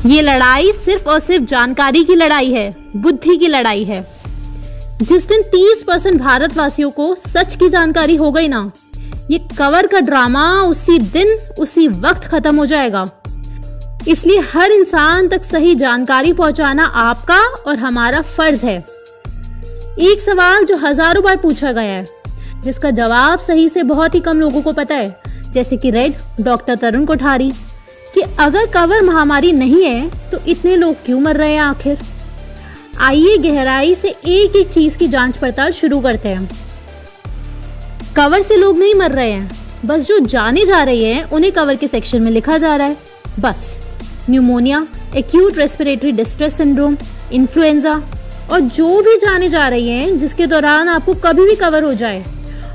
ये लड़ाई सिर्फ और सिर्फ जानकारी की लड़ाई है, बुद्धि की लड़ाई है। जिस दिन 30% भारतवासियों को सच की जानकारी हो गई ना, ये कवर का ड्रामा उसी दिन उसी वक्त खत्म हो जाएगा। इसलिए हर इंसान तक सही जानकारी पहुंचाना आपका और हमारा फर्ज है। एक सवाल जो हजारों बार पूछा गया है, जिसका जवाब सही से बहुत ही कम लोगों को पता है, जैसे कि रेड डॉक्टर तरुण कोठारी, कि अगर कवर महामारी नहीं है तो इतने लोग क्यों मर रहे हैं आखिर। आइए गहराई से एक एक चीज की जांच पड़ताल शुरू करते हैं। कवर से लोग नहीं मर रहे हैं, बस जो जाने जा रही हैं उन्हें कवर के सेक्शन में लिखा जा रहा है। बस pneumonia, acute respiratory distress syndrome, influenza और जो भी जाने जा रही हैं जिसके दौरान आपको कभी भी कवर हो जाए,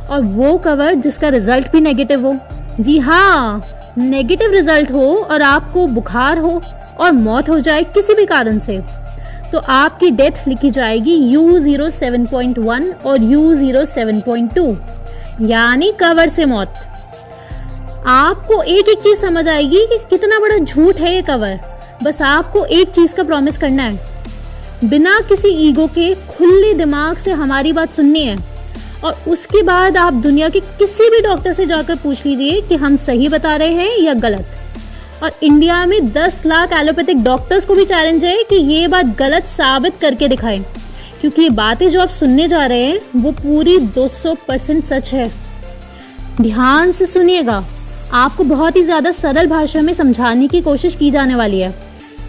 और वो कवर जिसका रिजल्ट भी नेगेटिव हो। जी हाँ, नेगेटिव रिजल्ट हो और आपको बुखार हो और मौत हो जाए किसी भी कारण से, तो आपकी डेथ लिखी जाएगी U07.1 और U07.2, यानी कवर से मौत। आपको एक एक चीज समझ आएगी कि कितना बड़ा झूठ है ये कवर। बस आपको एक चीज का प्रॉमिस करना है, बिना किसी ईगो के खुले दिमाग से हमारी बात सुननी है, और उसके बाद आप दुनिया के किसी भी डॉक्टर से जाकर पूछ लीजिए कि हम सही बता रहे हैं या गलत। और इंडिया में 10 लाख एलोपैथिक डॉक्टर्स को भी चैलेंज है कि ये बात गलत साबित करके दिखाएं, क्योंकि ये बातें जो आप सुनने जा रहे हैं वो पूरी 200% सच है। ध्यान से सुनिएगा, आपको बहुत ही ज्यादा सरल भाषा में समझाने की कोशिश की जाने वाली है।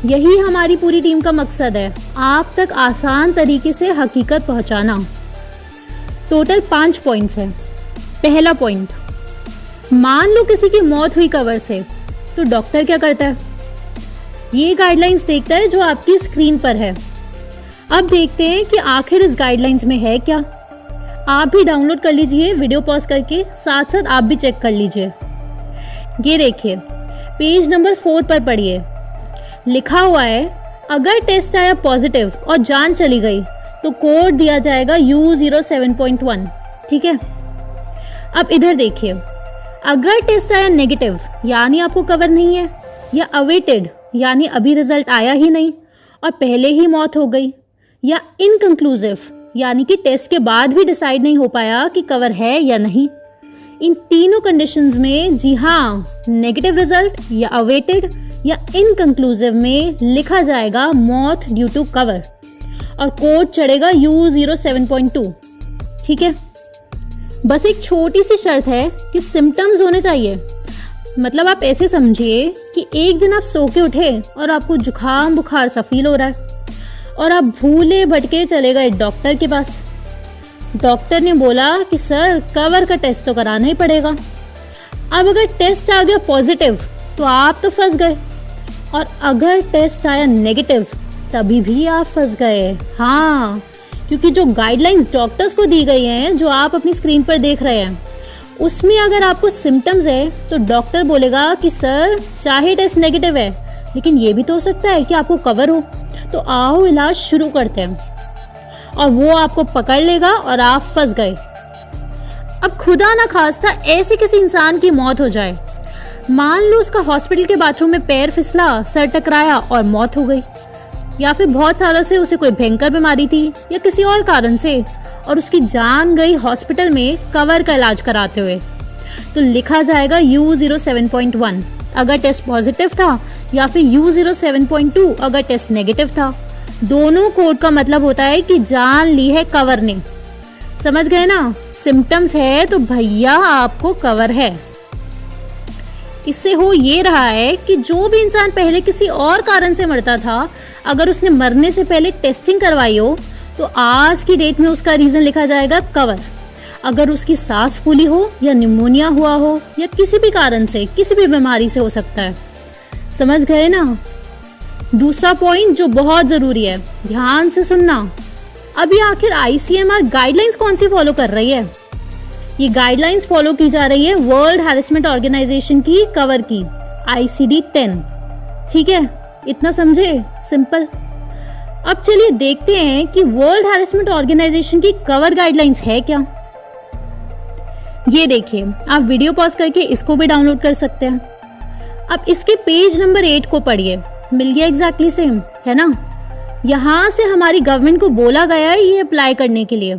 यही हमारी पूरी टीम का मकसद है, आप तक आसान तरीके से हकीकत पहुंचाना। टोटल 5 पॉइंट्स हैं। पहला पॉइंट, मान लो किसी की मौत हुई कवर से, तो डॉक्टर क्या करता है? ये गाइडलाइंस देखता है जो आपकी स्क्रीन पर है। अब देखते हैं कि आखिर इस गाइडलाइंस में है क्या। आप भी डाउनलोड कर लीजिए वीडियो पॉज करके, साथ साथ आप भी चेक कर लीजिए। ये देखिए, पेज नंबर 4 पर पढ़िए, लिखा हुआ है अगर टेस्ट आया पॉजिटिव और जान चली गई तो कोड दिया जाएगा U07.1। ठीक है, अब इधर देखिए, अगर टेस्ट आया नेगेटिव यानी आपको कवर नहीं है, या अवेटेड यानी अभी रिजल्ट आया ही नहीं और पहले ही मौत हो गई, या इनकंक्लूसिव यानी कि टेस्ट के बाद भी डिसाइड नहीं हो पाया कि कवर है या नहीं। इन तीनों कंडीशंस में, जी हाँ, नेगेटिव रिजल्ट या अवेटेड या इनकंक्लूसिव में लिखा जाएगा मौत ड्यू टू कवर और कोड चढ़ेगा U07.2। ठीक है, बस एक छोटी सी शर्त है कि सिम्टम्स होने चाहिए। मतलब आप ऐसे समझिए कि एक दिन आप सो के उठे और आपको जुकाम बुखार सा फील हो रहा है और आप भूले भटके चले गए डॉक्टर के पास। डॉक्टर ने बोला कि सर कवर का टेस्ट तो कराना ही पड़ेगा। अब अगर टेस्ट आ गया पॉजिटिव तो आप तो फंस गए, और अगर टेस्ट आया नेगेटिव तभी भी आप फंस गए। हाँ, क्योंकि जो गाइडलाइंस डॉक्टर्स को दी गई हैं, जो आप अपनी स्क्रीन पर देख रहे हैं, उसमें अगर आपको सिम्टम्स है तो डॉक्टर बोलेगा कि सर चाहे टेस्ट नेगेटिव है लेकिन ये भी तो हो सकता है कि आपको कवर हो, तो आओ इलाज शुरू करते हैं। और वो आपको पकड़ लेगा और आप फंस गए। अब खुदा ना खास्ता ऐसे किसी इंसान की मौत हो जाए, मान लो उसका हॉस्पिटल के बाथरूम में पैर फिसला, सर टकराया और मौत हो गई, या फिर बहुत सालों से उसे कोई भयंकर बीमारी थी या किसी और कारण से और उसकी जान गई हॉस्पिटल में कवर का इलाज कराते हुए, तो लिखा जाएगा U07.1 अगर टेस्ट पॉजिटिव था, या फिर U07.2 अगर टेस्ट नेगेटिव था। दोनों कोड का मतलब होता है कि जान ली है कवर ने। समझ गए ना? सिम्टम्स है तो भैया आपको कवर है। इससे हो ये रहा है कि जो भी इंसान पहले किसी और कारण से मरता था, अगर उसने मरने से पहले टेस्टिंग करवाई हो तो आज की डेट में उसका रीजन लिखा जाएगा कवर। अगर उसकी सांस फूली हो या निमोनिया हुआ हो या किसी भी कारण से, किसी भी बीमारी से हो सकता है। समझ गए ना? दूसरा पॉइंट जो बहुत जरूरी है, ध्यान से सुनना। अभी आखिर ICMR गाइडलाइंस कौन सी फॉलो कर रही है? गाइडलाइंस फॉलो की जा रही है वर्ल्ड हैरेसमेंट ऑर्गेनाइजेशन की कवर की ICD-10। ठीक है, इतना समझे? सिंपल। अब चलिए देखते हैं कि वर्ल्ड हैरेसमेंट ऑर्गेनाइजेशन की कवर गाइडलाइंस है क्या। ये देखिए, आप वीडियो पॉज करके इसको भी डाउनलोड कर सकते हैं। अब इसके पेज नंबर 8 को पढ़िए, मिल गया एग्जैक्टली सेम, है ना। यहाँ से हमारी गवर्नमेंट को बोला गया है ये अप्लाई करने के लिए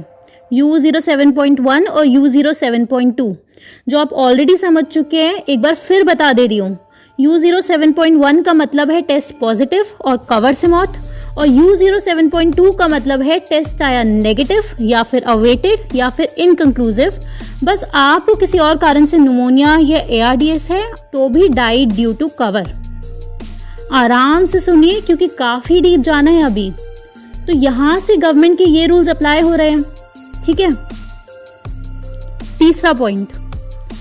U07.1 और U07.2, जो आप ऑलरेडी समझ चुके हैं। एक बार फिर बता दे रही हूँ, U07.1 का मतलब है टेस्ट पॉजिटिव और कवर से मौत, और U07.2 का मतलब है टेस्ट आया नेगेटिव या फिर अवेटेड या फिर इनकंक्लूसिव। बस आपको किसी और कारण से निमोनिया या ARDS है तो भी डाइड ड्यू टू कवर। आराम से सुनिए क्योंकि काफी डीप जाना है अभी। तो यहाँ से गवर्नमेंट के ये रूल्स अप्लाई हो रहे हैं, ठीक है। तीसरा पॉइंट,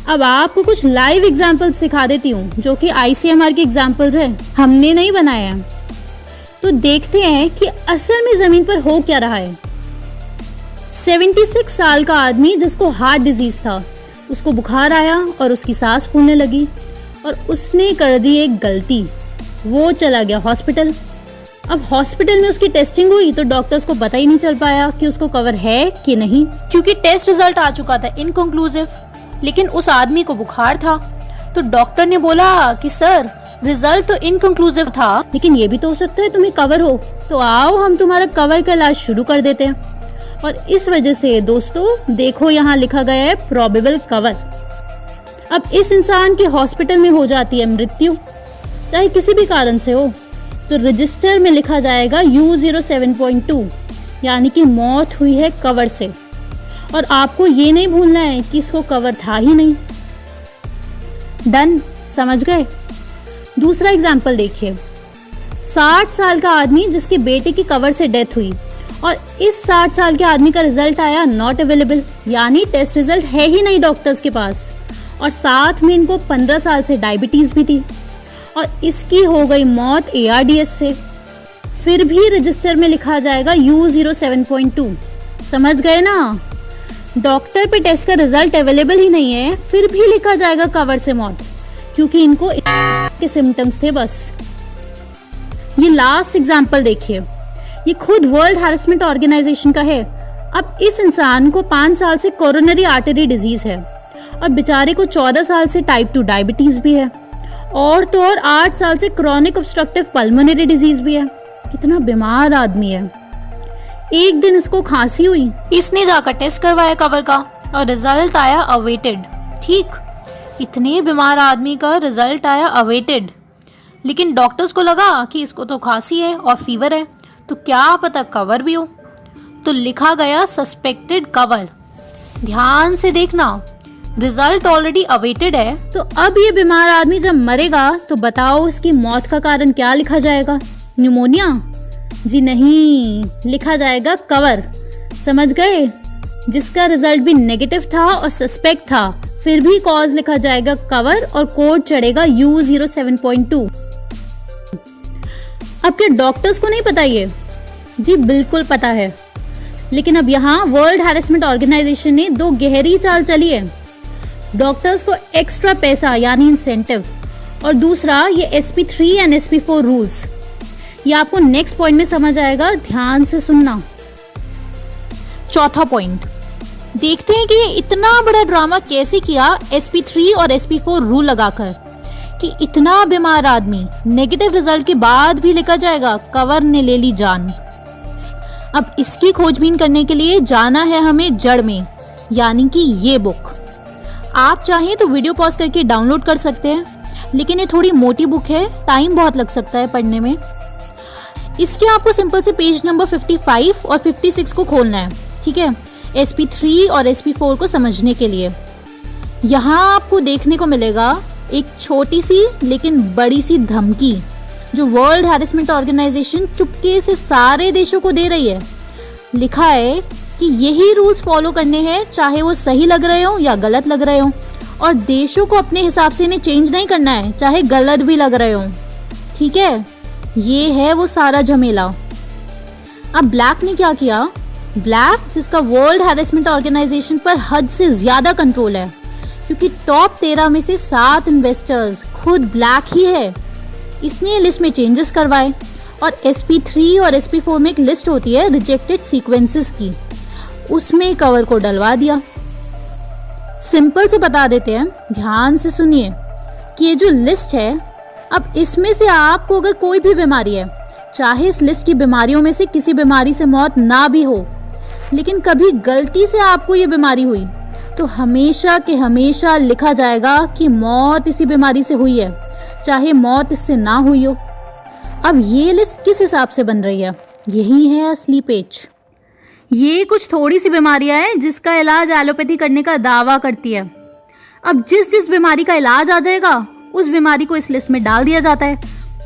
अब आपको कुछ लाइव एग्जांपल्स दिखा देती हूँ जो कि ICMR के एग्जांपल्स हैं, हमने नहीं बनाए हैं। तो देखते हैं कि असल में जमीन पर हो क्या रहा है। 76 साल का आदमी जिसको हार्ट डिजीज था, उसको बुखार आया और उसकी सांस फूलने लगी और उसने कर दी एक गलती, वो चला गया हॉस्पिटल। अब हॉस्पिटल में उसकी टेस्टिंग हुई तो डॉक्टर्स को पता ही नहीं चल पाया कि उसको कवर है कि नहीं, क्योंकि टेस्ट रिजल्ट आ चुका था इनकंक्लूसिव। लेकिन उस आदमी को बुखार था तो डॉक्टर ने बोला कि सर रिजल्ट तो इनकंक्लूसिव था, लेकिन ये भी तो हो सकता है तुम्हें कवर हो, तो आओ हम तुम्हारा कवर का इलाज शुरू कर देते हैं। और इस वजह से दोस्तों देखो यहाँ लिखा गया है प्रोबेबल कवर। अब इस इंसान के हॉस्पिटल में हो जाती है मृत्यु, चाहे किसी भी कारण से हो, तो रजिस्टर में लिखा जाएगा U07.2, यानी कि मौत हुई है कवर से। और आपको ये नहीं भूलना है कि इसको कवर था ही नहीं। डन, समझ गए। दूसरा एग्जाम्पल देखिए, 60 साल का आदमी जिसके बेटे की कवर से डेथ हुई और इस 60 साल के आदमी का रिजल्ट आया नॉट अवेलेबल, यानी टेस्ट रिजल्ट है ही नहीं डॉक्टर्स के पास, और साथ में इनको 15 साल से डायबिटीज भी थी और इसकी हो गई मौत ARDS से। फिर भी रजिस्टर में लिखा जाएगा U07.2। समझ गए ना, डॉक्टर पे टेस्ट का रिजल्ट अवेलेबल ही नहीं है, फिर भी लिखा जाएगा कवर से मौत, क्योंकि इनको के सिम्टम्स थे बस। ये लास्ट एग्जाम्पल देखिए, ये खुद वर्ल्ड हैरेसमेंट ऑर्गेनाइजेशन का है। अब इस इंसान को 5 साल से कोरोनरी आर्टरी डिजीज है और बेचारे को 14 साल से टाइप 2 डायबिटीज भी है, और तो और 8 साल से क्रॉनिक ऑब्स्ट्रक्टिव पल्मोनरी डिजीज भी है। कितना बीमार आदमी है। एक दिन इसको खांसी हुई, इसने जाकर टेस्ट करवाया कवर का और रिजल्ट आया अवेटेड। ठीक, इतने बीमार आदमी का रिजल्ट आया अवेटेड, लेकिन डॉक्टर्स को लगा कि इसको तो खांसी है और फीवर है, तो क्या पता कवर भी हो, तो लिखा गया सस्पेक्टेड कवर। ध्यान से देखना, रिजल्ट ऑलरेडी अवेटेड है, तो अब ये बीमार आदमी जब मरेगा तो बताओ इसकी मौत का कारण क्या लिखा जाएगा? न्यूमोनिया? जी नहीं, लिखा जाएगा कवर। समझ गए? जिसका रिजल्ट भी नेगेटिव था और सस्पेक्ट था, फिर भी कॉज लिखा जाएगा कवर और कोड चढ़ेगा U07.2। अब क्या डॉक्टर्स को नहीं पता ये? जी बिल्कुल पता है, लेकिन अब यहाँ वर्ल्ड हैरेसमेंट ऑर्गेनाइजेशन ने 2 गहरी चाल चली है। डॉक्टर्स को एक्स्ट्रा पैसा यानी इंसेंटिव, और दूसरा ये SP3 एंड SP4 रूल्स। ये आपको नेक्स्ट पॉइंट में समझ आएगा, ध्यान से सुनना। चौथा पॉइंट, देखते हैं कि ये इतना बड़ा ड्रामा कैसे किया SP3 और SP4 रूल लगाकर, कि इतना बीमार आदमी नेगेटिव रिजल्ट के बाद भी लिखा जाएगा कवर ने ले ली जान। अब इसकी खोजबीन करने के लिए जाना है हमें जड़ में, यानी कि ये बुक। आप चाहें तो वीडियो पॉज करके डाउनलोड कर सकते हैं, लेकिन ये थोड़ी मोटी बुक है, टाइम बहुत लग सकता है पढ़ने में। इसके आपको सिंपल से पेज नंबर 55 और 56 को खोलना है, ठीक है, SP3 और SP4 को समझने के लिए। यहाँ आपको देखने को मिलेगा एक छोटी सी लेकिन बड़ी सी धमकी जो वर्ल्ड हैरेसमेंट ऑर्गेनाइजेशन चुपके से सारे देशों को दे रही है। लिखा है कि यही रूल्स फॉलो करने हैं, चाहे वो सही लग रहे हो या गलत लग रहे हो, और देशों को अपने हिसाब से इन्हें चेंज नहीं करना है, चाहे गलत भी लग रहे हो। ठीक है, ये है वो सारा झमेला। अब ब्लैक ने क्या किया? ब्लैक, जिसका वर्ल्ड हैरेसमेंट ऑर्गेनाइजेशन पर हद से ज्यादा कंट्रोल है, क्योंकि टॉप 13 में से 7 इन्वेस्टर्स खुद ब्लैक ही है, इसने लिस्ट में चेंजेस करवाए। और SP3 और SP4 में एक लिस्ट होती है रिजेक्टेड सीक्वेंसेस की, उसमें कवर को डलवा दिया। सिंपल से बता देते हैं, ध्यान से सुनिए कि ये जो लिस्ट है अब इसमें से आपको अगर कोई भी बीमारी है, चाहे इस लिस्ट की बीमारियों में से किसी बीमारी से मौत ना भी हो, लेकिन कभी गलती से आपको ये बीमारी हुई, तो हमेशा के हमेशा लिखा जाएगा कि मौत इसी बीमारी से हुई है, चाहे मौत इससे ना हुई हो। अब ये लिस्ट किस हिसाब से बन रही है? यही है असली पेच। ये कुछ थोड़ी सी बीमारियां हैं जिसका इलाज एलोपैथी करने का दावा करती है। अब जिस जिस बीमारी का इलाज आ जाएगा उस बीमारी को इस लिस्ट में डाल दिया जाता है,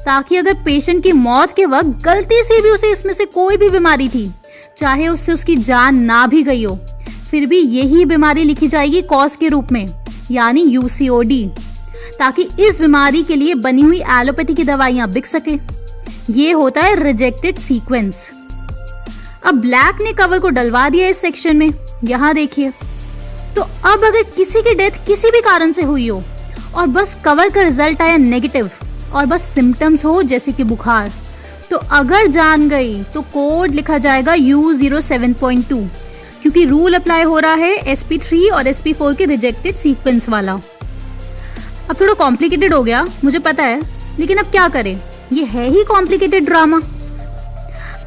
ताकि अगर पेशेंट की मौत के वक्त गलती से भी उसे इसमें से कोई भी बीमारी थी, चाहे उससे उसकी जान ना भी गई हो, फिर भी यही बीमारी लिखी जाएगी कॉज के रूप में, यानी UCOD, ताकि इस बीमारी के लिए बनी हुई एलोपैथी की दवाइयां बिक सके। ये होता है रिजेक्टेड सीक्वेंस। अब ब्लैक ने कवर को डलवा दिया इस सेक्शन में, यहाँ देखिए। तो अब अगर किसी की डेथ किसी भी कारण से हुई हो और बस कवर का रिजल्ट आया नेगेटिव और बस सिम्टम्स हो जैसे कि बुखार, तो अगर जान गई तो कोड लिखा जाएगा U07.2, क्योंकि रूल अप्लाई हो रहा है SP3 और SP4 के रिजेक्टेड सीक्वेंस वाला। अब थोड़ा कॉम्प्लिकेटेड हो गया मुझे पता है, लेकिन अब क्या करें, ये है ही कॉम्प्लिकेटेड ड्रामा।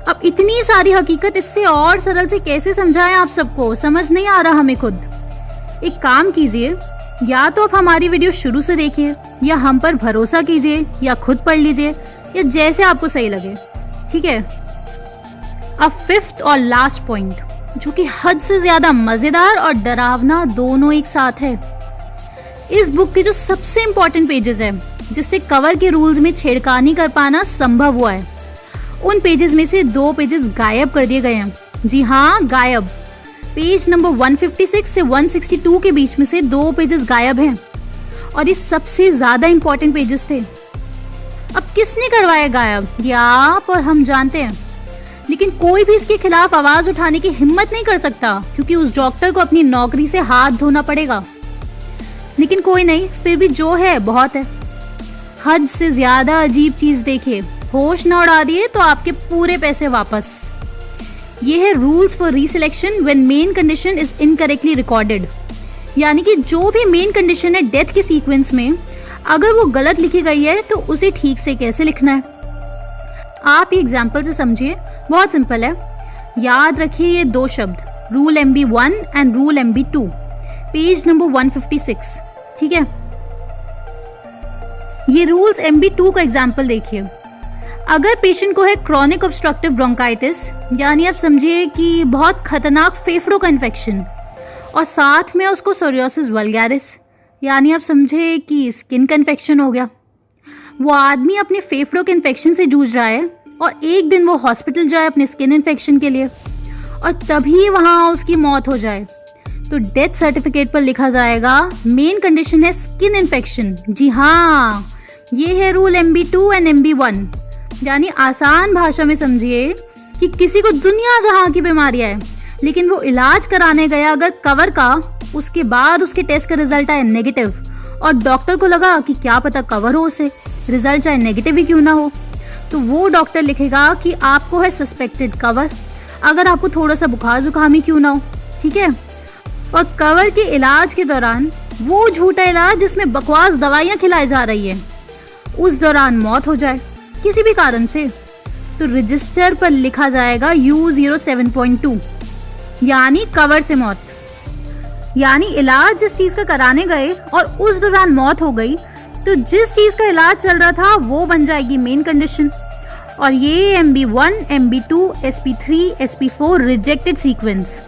अब इतनी सारी हकीकत इससे और सरल से कैसे समझाएं आप सबको, समझ नहीं आ रहा हमें खुद। एक काम कीजिए, या तो आप हमारी वीडियो शुरू से देखिए, या हम पर भरोसा कीजिए, या खुद पढ़ लीजिए, या जैसे आपको सही लगे, ठीक है। अब फिफ्थ और लास्ट पॉइंट, जो कि हद से ज्यादा मजेदार और डरावना दोनों एक साथ है। इस बुक के जो सबसे इंपॉर्टेंट पेजेस है, जिससे कवर के रूल्स में छेड़खानी कर पाना संभव हुआ है, उन पेजेस में से 2 पेजेस गायब कर दिए गए हैं। जी हाँ, गायब। पेज नंबर 156 से 162 के बीच में से 2 पेजेस गायब हैं, और ये सबसे ज्यादा इंपॉर्टेंट पेजेस थे। अब किसने करवाया गायब, ये आप और हम जानते हैं, लेकिन कोई भी इसके खिलाफ आवाज उठाने की हिम्मत नहीं कर सकता, क्योंकि उस डॉक्टर को अपनी नौकरी से हाथ धोना पड़ेगा। लेकिन कोई नहीं, फिर भी जो है बहुत है। हद से ज्यादा अजीब चीज देखिए, होश न उड़ा दिए तो आपके पूरे पैसे वापस। ये है rules for reselection when main condition is incorrectly recorded, यानी कि जो भी मेन कंडीशन है डेथ के सीक्वेंस में, अगर वो गलत लिखी गई है तो उसे ठीक से कैसे लिखना है। आप ये एग्जाम्पल से समझिए, बहुत सिंपल है। याद रखिए ये 2 शब्द, rule MB1 and rule MB2, page number 156, ठीक है। ये रूल्स MB2 का एग्जाम्पल देखिए। अगर पेशेंट को है क्रॉनिक ऑब्स्ट्रक्टिव ब्रोंकाइटिस, यानी आप समझिए कि बहुत खतरनाक फेफड़ों का इन्फेक्शन, और साथ में उसको सोरियोसिस वल्गैरिस, यानी आप समझे कि स्किन का इन्फेक्शन हो गया। वो आदमी अपने फेफड़ों के इन्फेक्शन से जूझ रहा है, और एक दिन वो हॉस्पिटल जाए अपने स्किन इन्फेक्शन के लिए, और तभी वहां उसकी मौत हो जाए, तो डेथ सर्टिफिकेट पर लिखा जाएगा मेन कंडीशन है स्किन इन्फेक्शन। जी हाँ, ये है रूल MB2 एंड MB1, यानी आसान भाषा में समझिए कि किसी को दुनिया जहां की बीमारियां है, लेकिन वो इलाज कराने गया अगर कवर का, उसके बाद उसके टेस्ट का रिजल्ट आया नेगेटिव, और डॉक्टर को लगा कि क्या पता कवर हो उसे, रिजल्ट चाहे नेगेटिव ही क्यों ना हो, तो वो डॉक्टर लिखेगा कि आपको है सस्पेक्टेड कवर, अगर आपको थोड़ा सा बुखार जुकाम ही क्यों ना हो, ठीक है। और कवर के इलाज के दौरान वो झूठा इलाज जिसमें बकवास दवाइयां खिलाई जा रही है, उस दौरान मौत हो जाए किसी भी कारण से, तो रजिस्टर पर लिखा जाएगा U07.2, यानी कवर से मौत। यानी इलाज जिस चीज का कराने गए और उस दौरान मौत हो गई, तो जिस चीज का इलाज चल रहा था वो बन जाएगी मेन कंडीशन। और ये MB1, MB2, SP3, SP4 rejected sequence,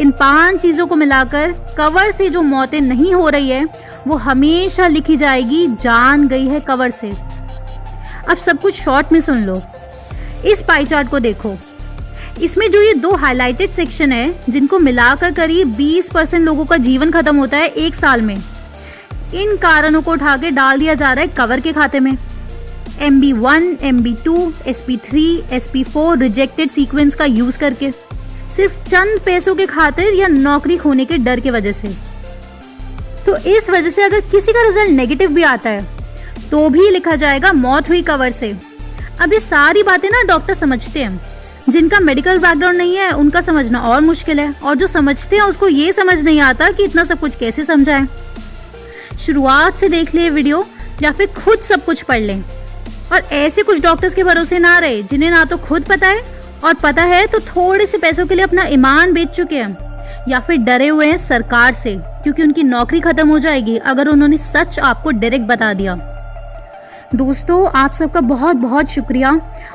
इन 5 चीजों को मिलाकर कवर से जो मौतें नहीं हो रही है, वो हमेशा लिखी जाएगी जान गई है कवर से। अब सब कुछ शॉर्ट में सुन लो। इस पाई चार्ट को देखो, इसमें जो ये 2 हाइलाइटेड सेक्शन है, जिनको मिलाकर करीब 20% लोगों का जीवन खत्म होता है 1 साल में, इन कारणों को उठा के डाल दिया जा रहा है कवर के खाते में। MB1, MB2, SP3, SP4 rejected sequence का यूज करके, सिर्फ चंद पैसों के खातिर या नौकरी खोने के डर की वजह से। तो इस वजह से अगर किसी का रिजल्ट नेगेटिव भी आता है तो भी लिखा जाएगा मौत हुई कवर से। अब ये सारी बातें ना डॉक्टर समझते हैं, जिनका मेडिकल बैकग्राउंड नहीं है उनका समझना और मुश्किल है, और जो समझते हैं उसको ये समझ नहीं आता कि इतना सब कुछ कैसे समझाएं। शुरुआत से देख ले वीडियो, या फिर खुद सब कुछ पढ़ लें। और ऐसे कुछ डॉक्टर्स के भरोसे ना रहे जिन्हें ना तो खुद पता है, और पता है तो थोड़े से पैसों के लिए अपना ईमान बेच चुके हैं, या फिर डरे हुए हैं सरकार से क्योंकि उनकी नौकरी खत्म हो जाएगी अगर उन्होंने सच आपको डायरेक्ट बता दिया। दोस्तों, आप सबका बहुत बहुत शुक्रिया,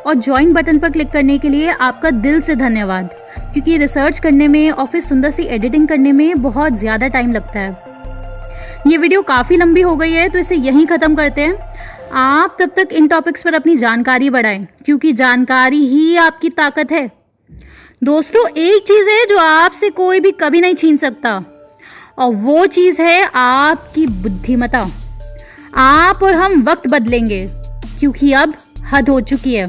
और ज्वाइन बटन पर क्लिक करने के लिए आपका दिल से धन्यवाद, क्योंकि रिसर्च करने में और फिर सुंदर सी एडिटिंग करने में बहुत ज़्यादा टाइम लगता है। ये वीडियो काफ़ी लंबी हो गई है तो इसे यहीं ख़त्म करते हैं। आप तब तक इन टॉपिक्स पर अपनी जानकारी बढ़ाएं, क्योंकि जानकारी ही आपकी ताकत है। दोस्तों, एक चीज़ है जो आपसे कोई भी कभी नहीं छीन सकता, और वो चीज़ है आपकी बुद्धिमत्ता। आप और हम वक्त बदलेंगे, क्योंकि अब हद हो चुकी है।